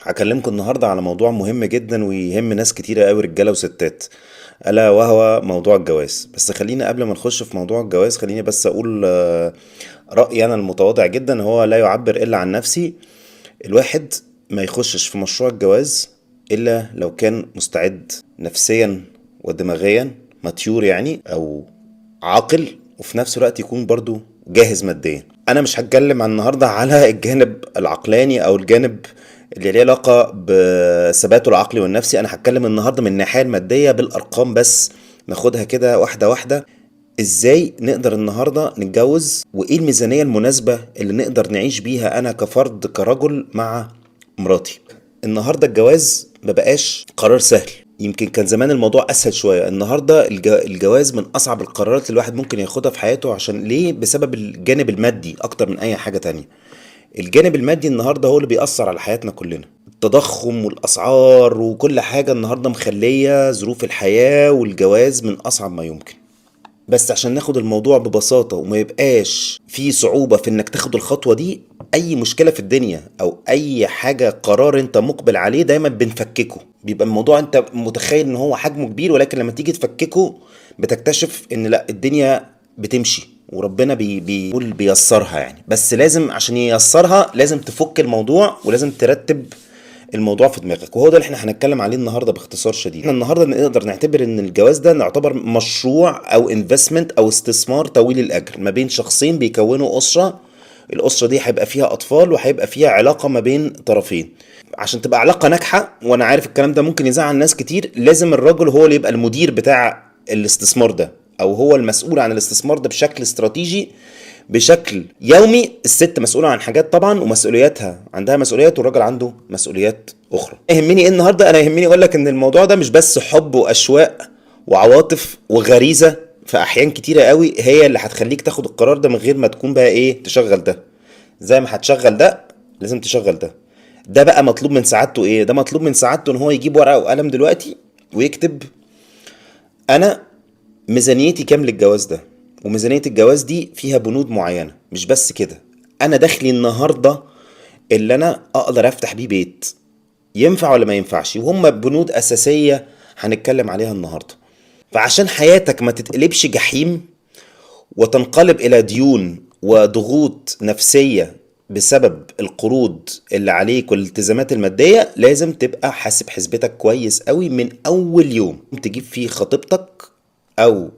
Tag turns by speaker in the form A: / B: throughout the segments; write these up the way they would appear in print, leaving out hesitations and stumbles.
A: هكلمكم النهاردة على موضوع مهم جدا ويهم ناس كتيرة قوي، رجالة وستات، ألا وهو موضوع الجواز. بس خلينا قبل ما نخش في موضوع الجواز خليني بس أقول رأيي أنا المتواضع جدا، هو لا يعبر إلا عن نفسي. الواحد ما يخشش في مشروع الجواز إلا لو كان مستعد نفسيا ودماغيا، ماتيور يعني، أو عاقل، وفي نفس الوقت يكون برضو جاهز ماديا. انا مش هتكلم عن النهارده على الجانب العقلاني او الجانب اللي ليه علاقه بثباته العقلي والنفسي. انا هتكلم النهارده من الناحيه الماديه بالارقام بس، ناخدها كده واحده واحده. ازاي نقدر النهارده نتجوز، وايه الميزانيه المناسبه اللي نقدر نعيش بيها انا كفرد كرجل مع مراتي. النهارده الجواز مبقاش قرار سهل. يمكن كان زمان الموضوع اسهل شويه، النهارده الجواز من اصعب القرارات اللي الواحد ممكن ياخدها في حياته. عشان ليه؟ بسبب الجانب المادي اكتر من اي حاجه تانية. الجانب المادي النهارده هو اللي بيأثر على حياتنا كلنا. التضخم والاسعار وكل حاجه النهارده مخليه ظروف الحياه والجواز من اصعب ما يمكن. بس عشان ناخد الموضوع ببساطة وما يبقاش في صعوبة في انك تاخد الخطوة دي، اي مشكلة في الدنيا او اي حاجة قرار انت مقبل عليه دايما بنفككه. بيبقى الموضوع انت متخيل ان هو حجمه كبير، ولكن لما تيجي تفككه بتكتشف ان لا، الدنيا بتمشي وربنا بيقول بيسرها يعني. بس لازم عشان ييسرها لازم تفك الموضوع ولازم ترتب الموضوع في دماغك، وهو ده اللي احنا هنتكلم عليه النهارده باختصار شديد. احنا النهارده نقدر نعتبر ان الجواز ده نعتبر مشروع او انفستمنت او استثمار طويل الاجر ما بين شخصين بيكونوا اسره. الاسره دي هيبقى فيها اطفال وهيبقى فيها علاقه ما بين طرفين. عشان تبقى علاقه ناجحه، وانا عارف الكلام ده ممكن يزعل ناس كتير، لازم الراجل هو اللي يبقى المدير بتاع الاستثمار ده، او هو المسؤول عن الاستثمار ده بشكل استراتيجي بشكل يومي. الست مسؤولة عن حاجات طبعا ومسؤولياتها، عندها مسؤوليات والراجل عنده مسؤوليات اخرى. يهمني ايه النهارده؟ انا يهمني اقول لك ان الموضوع ده مش بس حب واشواق وعواطف وغريزة، في احيان كتيرة قوي هي اللي هتخليك تاخد القرار ده من غير ما تكون بقى ايه تشغل ده. زي ما هتشغل ده لازم تشغل ده. ده بقى مطلوب من سعادته ايه؟ ده مطلوب من سعادته ان هو يجيب ورقة وقلم دلوقتي ويكتب: انا ميزانيتي كام للجواز ده، وميزانية الجواز دي فيها بنود معينة. مش بس كده، انا دخلي النهاردة اللي انا اقدر افتح بيه بيت ينفع ولا ما ينفعش، وهم بنود اساسية هنتكلم عليها النهاردة. فعشان حياتك ما تتقلبش جحيم وتنقلب الى ديون وضغوط نفسية بسبب القروض اللي عليك والالتزامات المادية، لازم تبقى حاسب حسبتك كويس قوي من اول يوم تجيب فيه خطيبتك او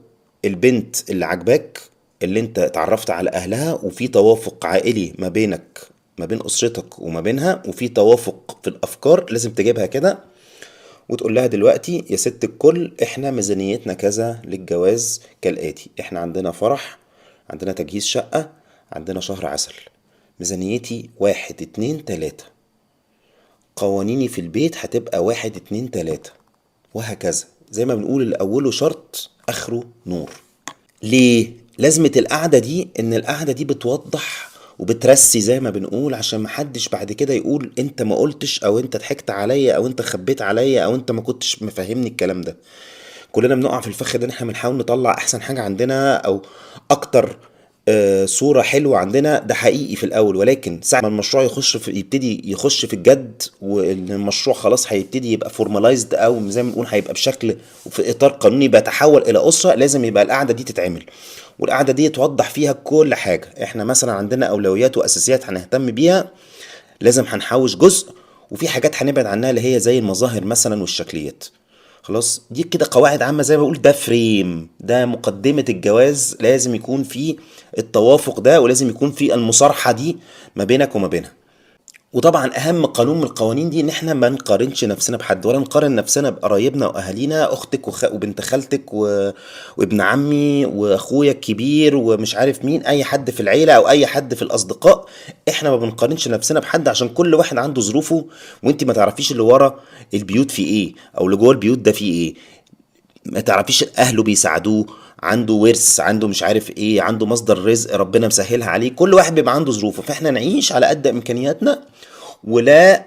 A: البنت اللي عجباك، اللي انت اتعرفت على اهلها وفي توافق عائلي ما بينك ما بين اسرتك وما بينها، وفي توافق في الافكار. لازم تجيبها كده وتقول لها: دلوقتي يا ست الكل، احنا ميزانيتنا كذا للجواز كالآتي. احنا عندنا فرح، عندنا تجهيز شقة، عندنا شهر عسل. ميزانيتي واحد اتنين تلاتة. قوانيني في البيت هتبقى واحد اتنين تلاتة، وهكذا. زي ما بنقول اللي أوله شرط آخره نور. ليه؟ لازمة القعدة دي إن القعدة دي بتوضح وبترسي زي ما بنقول، عشان محدش بعد كده يقول انت ما قلتش، او انت ضحكت عليا، او انت خبيت عليا، او انت ما كنتش مفهمني الكلام ده. كلنا بنقع في الفخ ده ان احنا بنحاول نطلع احسن حاجة عندنا او اكتر صورة حلوة عندنا. ده حقيقي في الاول، ولكن ساعة ما المشروع يبتدي يخش في الجد، وان المشروع خلاص هيبتدي يبقى فورمالايزد، او زي ما بنقول هيبقى بشكل وفي اطار قانوني بيتحول الى اسرة، لازم يبقى القعدة دي تتعمل. والقعدة دي توضح فيها كل حاجة. احنا مثلا عندنا اولويات واساسيات هنهتم بيها، لازم هنحوش جزء، وفي حاجات هنبعد عنها اللي هي زي المظاهر مثلا والشكليات. خلاص، دي كده قواعد عامة زي ما بقول، ده فريم، ده مقدمة الجواز. لازم يكون فيه التوافق ده، ولازم يكون فيه المصارحة دي ما بينك وما بينها. وطبعا اهم قانون من القوانين دي ان احنا ما نقارنش نفسنا بحد، ولا نقارن نفسنا بقرايبنا واهالينا، اختك وبنت خالتك وابن عمي واخويا الكبير ومش عارف مين، اي حد في العيله او اي حد في الاصدقاء. احنا ما بنقارنش نفسنا بحد، عشان كل واحد عنده ظروفه، وانت ما تعرفيش اللي ورا البيوت فيه ايه، او اللي جوه البيوت ده فيه ايه. ما تعرفيش اهله بيساعدوه، عنده ورث، عنده مش عارف ايه، عنده مصدر رزق ربنا مسهلها عليه. كل واحد بيبقى عنده ظروفه، فاحنا نعيش على قد امكانياتنا، ولا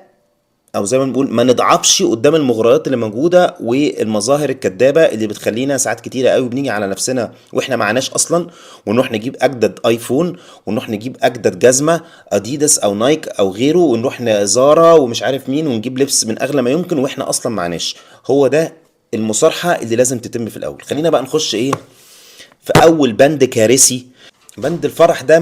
A: او زي ما بنقول ما نضعفش قدام المغريات اللي موجوده والمظاهر الكدابه اللي بتخلينا ساعات كتيره قوي بنيجي على نفسنا واحنا معناش اصلا، ونروح نجيب اجدد ايفون، ونروح نجيب اجدد جزمه اديداس او نايك او غيره، ونروح زارا ومش عارف مين، ونجيب لبس من اغلى ما يمكن واحنا اصلا معناش. هو ده المصارحه اللي لازم تتم في الاول. خلينا بقى نخش ايه في اول بند كارثي. بند الفرح ده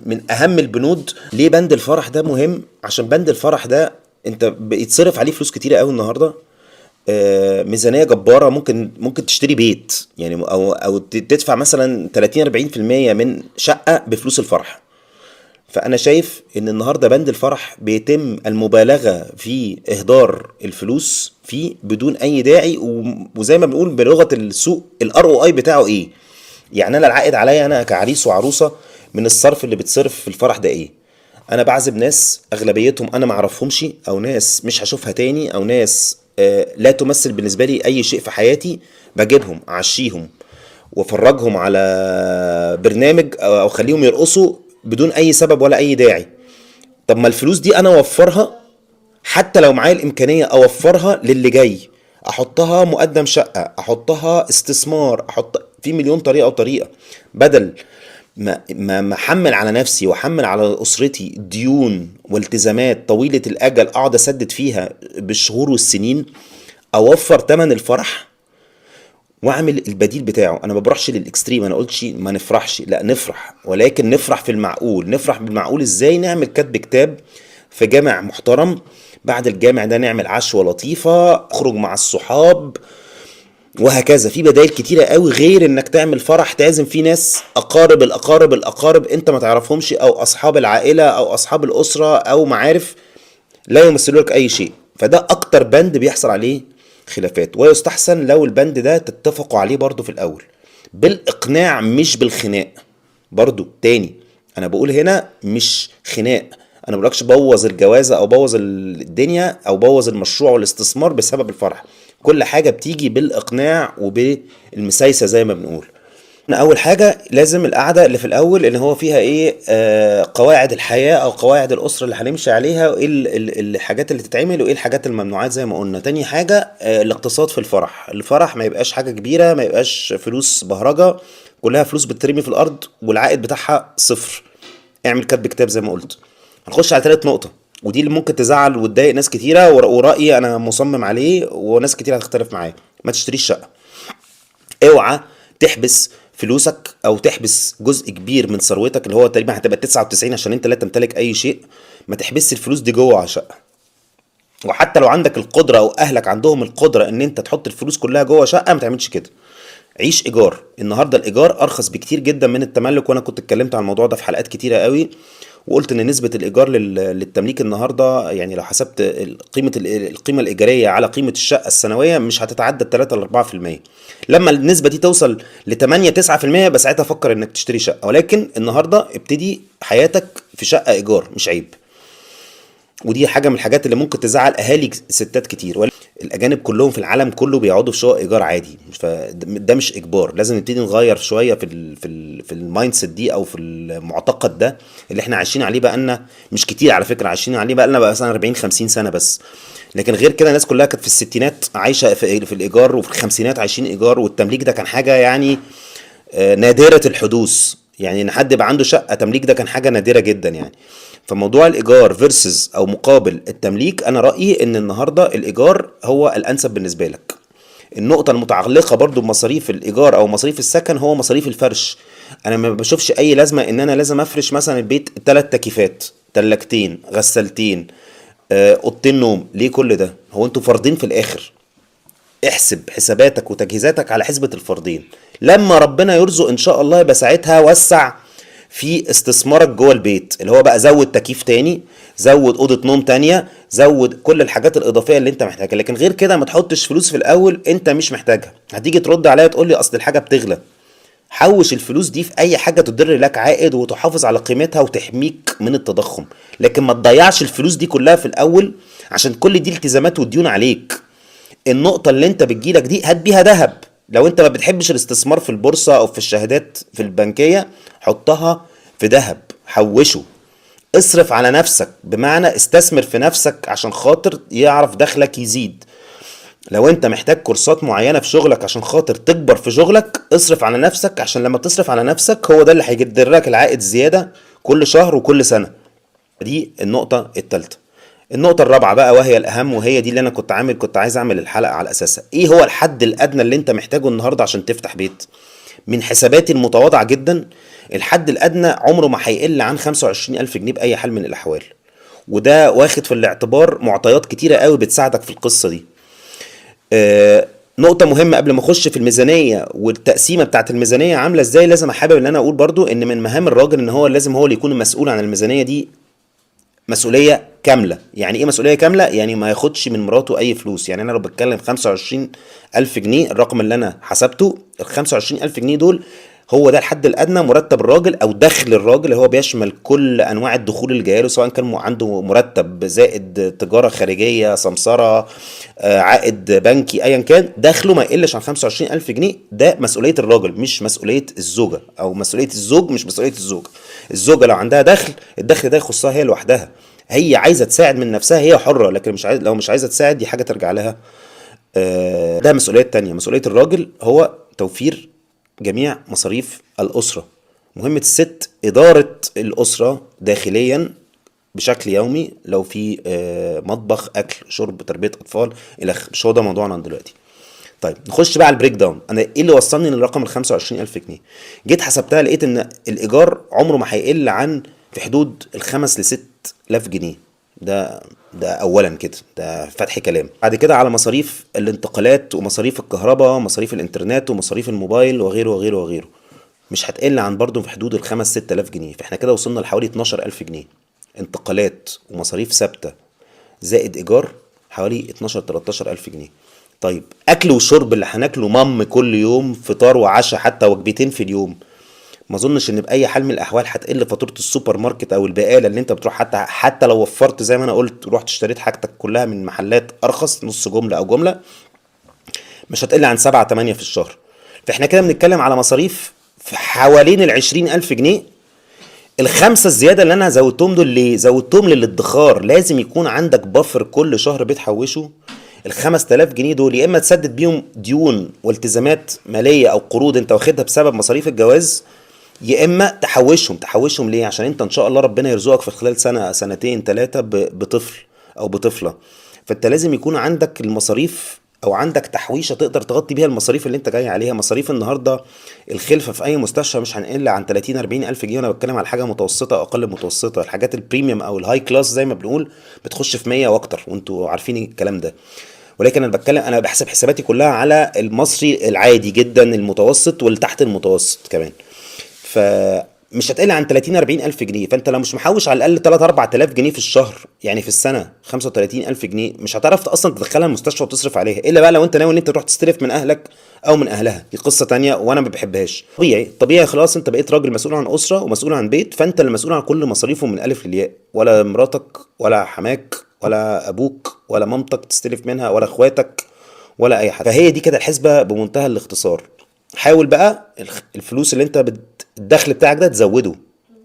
A: من اهم البنود. ليه بند الفرح ده مهم؟ عشان بند الفرح ده انت بيتصرف عليه فلوس كتيره قوي النهارده. ميزانيه جباره، ممكن تشتري بيت يعني، او تدفع مثلا 30 40% من شقه بفلوس الفرح. فانا شايف ان النهارده بند الفرح بيتم المبالغه في اهدار الفلوس فيه بدون اي داعي، وزي ما بنقول بلغه السوق الار او اي بتاعه ايه. يعني انا العائد عليا انا كعريس وعروسه من الصرف اللي بتصرف في الفرح ده ايه؟ انا بعزم ناس اغلبيتهم انا معرفهمش، او ناس مش هشوفها تاني، او ناس لا تمثل بالنسبه لي اي شيء في حياتي. بجيبهم اعشيهم وافرجهم على برنامج او اخليهم يرقصوا بدون اي سبب ولا اي داعي. طب ما الفلوس دي انا اوفرها، حتى لو معايا الامكانيه اوفرها للي جاي، احطها مقدم شقه، احطها استثمار، احط في مليون طريقه وطريقه، بدل ما احمل على نفسي واحمل على اسرتي ديون والتزامات طويله الاجل اقعد اسدد فيها بالشهور والسنين. اوفر تمن الفرح واعمل البديل بتاعه. انا ما بروحش للاكستريم، انا قلتش ما نفرحش، لا نفرح، ولكن نفرح في المعقول. نفرح بالمعقول ازاي؟ نعمل كتب كتاب في جامع محترم، بعد الجامع ده نعمل عشوة لطيفة، اخرج مع الصحاب، وهكذا. في بدائل كتيرة قوي غير انك تعمل فرح تعزم فيه ناس اقارب الاقارب الاقارب انت ما تعرفهمش، او اصحاب العائلة او اصحاب الاسرة او معارف لا يمثلوا لك اي شيء. فده اكتر بند بيحصل عليه خلافات، ويستحسن لو البند ده تتفقوا عليه برضو في الاول بالاقناع مش بالخناق. برضو تاني انا بقول هنا مش خناق، انا بقولكش بوظ الجوازة او بوظ الدنيا او بوظ المشروع والاستثمار بسبب الفرح. كل حاجة بتيجي بالاقناع وبالمسايسة زي ما بنقول. اول حاجه لازم القعده اللي في الاول اللي هو فيها ايه، قواعد الحياه او قواعد الاسره اللي هنمشي عليها، وايه الحاجات اللي تتعمل وايه الحاجات الممنوعات زي ما قلنا. تاني حاجه الاقتصاد في الفرح. الفرح ما يبقاش حاجه كبيره، ما يبقاش فلوس بهرجه كلها فلوس بترمي في الارض والعائد بتاعها صفر. اعمل كاتب كتاب زي ما قلت. هنخش على تالت نقطه، ودي اللي ممكن تزعل وتضايق ناس كتيره، ورأيي انا مصمم عليه وناس كتير هتختلف معايا. ما تشتريش شقه. اوعى تحبس فلوسك او تحبس جزء كبير من ثروتك اللي هو تقريبا هتبقى 99 عشان انت لا تمتلك اي شيء. ما تحبسش الفلوس دي جوه على شقه. وحتى لو عندك القدره او اهلك عندهم القدره ان انت تحط الفلوس كلها جوه شقه، ما تعملش كده. عيش ايجار. النهارده الايجار ارخص بكتير جدا من التملك، وانا كنت اتكلمت عن الموضوع ده في حلقات كتيره قوي، وقلت ان نسبه الايجار للتمليك النهارده يعني لو حسبت القيمه الايجاريه على قيمه الشقه السنويه مش هتتعدى 3 ل 4%. لما النسبه دي توصل ل 8 9% بس ساعتها فكر انك تشتري شقه. ولكن النهارده ابتدي حياتك في شقه ايجار، مش عيب. ودي حاجه من الحاجات اللي ممكن تزعل اهالي ستات كتير. الاجانب كلهم في العالم كله بيقعدوا في شقق ايجار عادي، فده مش اجبار. لازم نبتدي نغير شويه في المايند سيت دي او في المعتقد ده اللي احنا عايشين عليه بقالنا مش كتير. على فكره عايشين عليه بقالنا مثلا 40 50 سنه بس. لكن غير كده الناس كلها كانت في الستينات عايشه في الايجار، وفي الخمسينات عايشين ايجار، والتمليك ده كان حاجه يعني نادره الحدوث. يعني ان حد يبقى عنده شقه تمليك ده كان حاجه نادره جدا يعني. فموضوع الايجار فيرسز او مقابل التمليك، انا رايي ان النهارده الايجار هو الانسب بالنسبه لك. النقطه المتعلقه برضو بمصاريف الايجار او مصاريف السكن هو مصاريف الفرش. انا ما بشوفش اي لازمه ان انا لازم افرش مثلا البيت 3 تكييفات، تلاجتين، غسالتين، اوضتين نوم. ليه كل ده؟ هو انتوا فردين في الاخر. احسب حساباتك وتجهيزاتك على حسبة الفردين. لما ربنا يرزق ان شاء الله يبقى ساعتها وسع في استثمارك جوه البيت، اللي هو بقى زود تكييف تاني، زود اوضه نوم تانية، زود كل الحاجات الاضافيه اللي انت محتاجها. لكن غير كده ما تحطش فلوس في الاول انت مش محتاجها. هتيجي ترد عليا تقول لي اصل الحاجه بتغلى. حوش الفلوس دي في اي حاجه تدر لك عائد وتحافظ على قيمتها وتحميك من التضخم. لكن ما تضيعش الفلوس دي كلها في الاول عشان كل دي التزامات وديون عليك. النقطة اللي انت بتجيلك دي هات بيها ذهب. لو انت ما بتحبش الاستثمار في البورصة او في الشهادات في البنكية، حطها في ذهب، حوشه. اصرف على نفسك، بمعنى استثمر في نفسك عشان خاطر يعرف دخلك يزيد. لو انت محتاج كورسات معينة في شغلك عشان خاطر تكبر في شغلك، اصرف على نفسك، عشان لما تصرف على نفسك هو ده اللي هيجدر لك العائد زيادة كل شهر وكل سنة. دي النقطة التالتة. النقطة الرابعة بقى وهي الأهم، وهي دي اللي أنا كنت عايز أعمل الحلقة على أساسها. إيه هو الحد الأدنى اللي أنت محتاجه النهاردة عشان تفتح بيت؟ من حساباتي المتواضعة جدا، الحد الأدنى عمره ما هيقل عن 25,000 جنيه بأي حال من الأحوال. وده واخد في الاعتبار معطيات كتيرة قوي بتساعدك في القصة دي. نقطة مهمة قبل ما اخش في الميزانية والتقسيمة بتاعت الميزانية عاملة ازاي، لازم احابب ان انا اقول برضو ان من مهام الراجل ان هو لازم هو اللي يكون مسؤول عن الميزانية دي مسؤولية كاملة. يعني ايه مسؤولية كاملة؟ يعني ما ياخدش من مراته اي فلوس. يعني انا لو بتكلم 25,000 جنيه، الرقم اللي انا حسبته ال 25,000 جنيه دول هو ده الحد الادنى مرتب الراجل او دخل الراجل، اللي هو بيشمل كل انواع الدخول اللي جايه له، سواء كان عنده مرتب زائد تجاره خارجيه، سمسره، عائد بنكي، ايا كان دخله ما يقلش عن 25,000 جنيه. ده مسؤوليه الراجل مش مسؤوليه الزوجه، او مسؤوليه الزوج مش مسؤوليه الزوجه. الزوجه لو عندها دخل، الدخل ده يخصها هي لوحدها. هي عايزه تساعد من نفسها هي حره، لكن مش لو مش عايزه تساعد دي حاجه ترجع لها. ده مسؤولية تانية. مسؤولية الراجل هو توفير جميع مصاريف الأسرة. مهمة الست إدارة الأسرة داخليا بشكل يومي، لو في مطبخ، أكل، شرب، تربية أطفال إلخ. مش هو ده موضوعنا دلوقتي. طيب نخش بقى على البريك داون. انا ايه اللي وصلني للرقم ال 25,000 جنيه؟ جيت حسبتها لقيت ان الايجار عمره ما هيقل عن في حدود الخمس ل 6,000 جنيه. ده اولا كده، ده فتح كلام. بعد كده على مصاريف الانتقالات ومصاريف الكهرباء ومصاريف الانترنت ومصاريف الموبايل وغيره وغيره وغيره، مش هتقل عن برضه في حدود الخمس 6,000 جنيه. فاحنا كده وصلنا لحوالي 12,000 جنيه انتقالات ومصاريف ثابته زائد ايجار، حوالي 12 13,000 جنيه. طيب اكل وشرب اللي هناكله كل يوم، فطار وعشاء، حتى وجبتين في اليوم، ما اظنش ان باي حال من الاحوال هتقل فاتوره السوبر ماركت او البقاله اللي انت بتروح. حتى لو وفرت زي ما انا قلت، رحت اشتريت حاجتك كلها من محلات ارخص، نص جمله او جمله، مش هتقل عن 7 8 في الشهر. فاحنا كده بنتكلم على مصاريف في حوالين ال 20,000 جنيه. الخمسة الزيادة اللي أنا زودتهم دول ليه؟ زودتهم للادخار. لازم يكون عندك بفر كل شهر بتحوشه. ال 5,000 جنيه دول يا إما تسدد بيهم ديون والتزامات مالية أو قروض أنت واخدها بسبب مصاريف الجواز، يا إما تحوشهم ليه؟ عشان أنت إن شاء الله ربنا يرزقك في خلال سنة سنتين ثلاثة بطفل أو بطفلة. فأنت لازم يكون عندك المصاريف او عندك تحويشه تقدر تغطي بيها المصاريف اللي انت جاي عليها. مصاريف النهارده الخلفه في اي مستشفى مش هنقل عن 30 40 الف جنيه، وانا بتكلم على حاجه متوسطه او اقل متوسطه. الحاجات البريميوم او الهاي كلاس زي ما بنقول بتخش في 100 واكتر، وانتوا عارفين الكلام ده. ولكن انا بحسب حساباتي كلها على المصري العادي جدا، المتوسط والتحت المتوسط كمان. فمش هتقل عن 30 40 الف جنيه. فانت لو مش محوش على الاقل 3 4000 جنيه في الشهر، يعني في السنه 35 الف جنيه، مش هتعرف اصلا تدخلها المستشفى وتصرف عليها، الا بقى لو انت ناوي ان انت تروح تستلف من اهلك او من اهلها. دي قصه تانية وانا ما بحبهاش. طبيعي خلاص، انت بقيت راجل مسؤول عن اسره ومسؤول عن بيت، فانت اللي مسؤول عن كل مصاريفه من الف للياء. ولا مراتك ولا حماك ولا ابوك ولا مامتك تستلف منها ولا اخواتك ولا اي حاجه. فهي دي كده الحسبه بمنتهى الاختصار. حاول بقى الفلوس اللي انت الدخل بتاعك ده تزوده.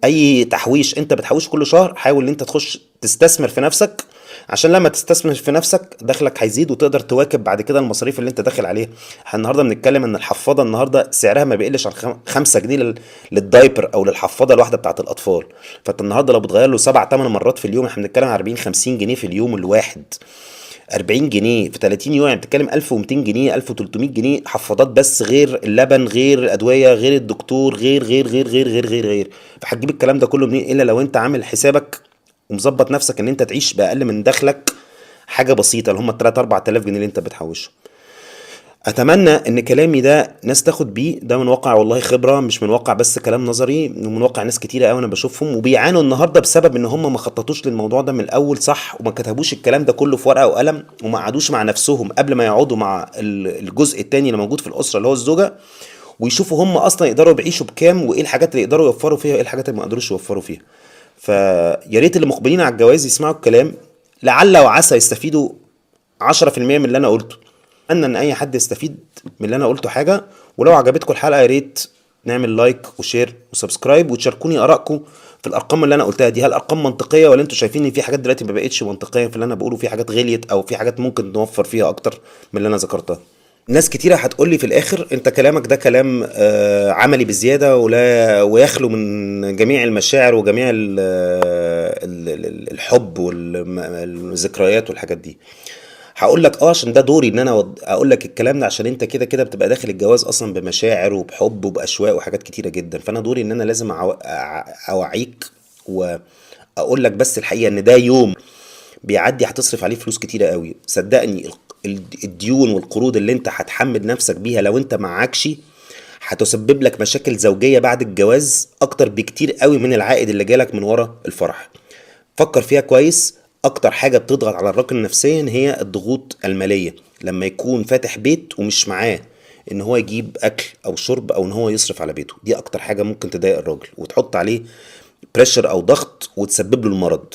A: اي تحويش انت بتحوش كل شهر، حاول ان انت تخش تستثمر في نفسك، عشان لما تستثمر في نفسك دخلك هيزيد وتقدر تواكب بعد كده المصاريف اللي انت داخل عليها. احنا النهارده بنتكلم ان الحفاضه النهارده سعرها ما بيقلش عن 5 جنيه للدايبر او للحفاضه الواحده بتاعت الاطفال. فانت النهارده لو بتغير له 7 8 مرات في اليوم، احنا بنتكلم عن 40 50 جنيه في اليوم الواحد. 40 جنيه في 30 يوم يعني بتتكلم 1200 جنيه 1300 جنيه حفاضات بس، غير اللبن، غير الادويه، غير الدكتور، غير. فهتجيب الكلام ده كله منين الا لو انت عامل حسابك ومظبط نفسك ان انت تعيش باقل من دخلك حاجه بسيطه، اللي هم ال 3 4000 جنيه اللي انت بتحوشهم. اتمنى ان كلامي ده ناس تاخد بيه. ده من واقع والله خبره، مش من واقع بس كلام نظري، ومن واقع ناس كتيره قوي انا بشوفهم وبيعانوا النهارده بسبب ان هم ما خططوش للموضوع ده من الاول صح، وما كتبوش الكلام ده كله في ورقه وقلم، وما قعدوش مع نفسهم قبل ما يقعدوا مع الجزء التاني اللي موجود في الاسره اللي هو الزوجه، ويشوفوا هم اصلا يقدروا يعيشوا بكام، وايه الحاجات اللي يقدروا يوفروا فيها وايه الحاجات اللي ما يقدروش يوفروا فيها. فيا ريت اللي مقبلين على الجواز يسمعوا الكلام، لعل وعسى يستفيدوا 10% من اللي انا قلته. اتمنى ان اي حد يستفيد من اللي انا قلته حاجه. ولو عجبتكم الحلقه يا ريت نعمل لايك وشير وسبسكرايب، وتشاركوني ارائكم في الارقام اللي انا قلتها دي، هل ارقام منطقيه ولا انتوا شايفين ان في حاجات دلوقتي ما بقتش منطقيه في اللي انا بقوله، في حاجات غليت او في حاجات ممكن نوفر فيها اكتر من اللي انا ذكرتها؟ ناس كتيرة هتقولي في الآخر أنت كلامك ده كلام عملي بزيادة ولا ويخلو من جميع المشاعر وجميع الحب والذكريات والحاجات دي. هقول لك عشان ده دوري ان انا اقول لك الكلام ده، عشان انت كده كده بتبقى داخل الجواز اصلا بمشاعر وبحب وباشواق وحاجات كتيره جدا، فانا دوري ان انا لازم اوعيك واقول لك بس الحقيقه ان ده يوم بيعدي هتصرف عليه فلوس كتيرة قوي. صدقني الديون والقروض اللي انت هتحمل نفسك بيها لو انت معكش هتسبب لك مشاكل زوجية بعد الجواز اكتر بكتير قوي من العائد اللي جالك من ورا الفرح. فكر فيها كويس. اكتر حاجة بتضغط على الراجل نفسيا هي الضغوط المالية، لما يكون فاتح بيت ومش معاه ان هو يجيب اكل او شرب او ان هو يصرف على بيته، دي اكتر حاجة ممكن تضايق الراجل وتحط عليه بريشر او ضغط وتسبب له المرض.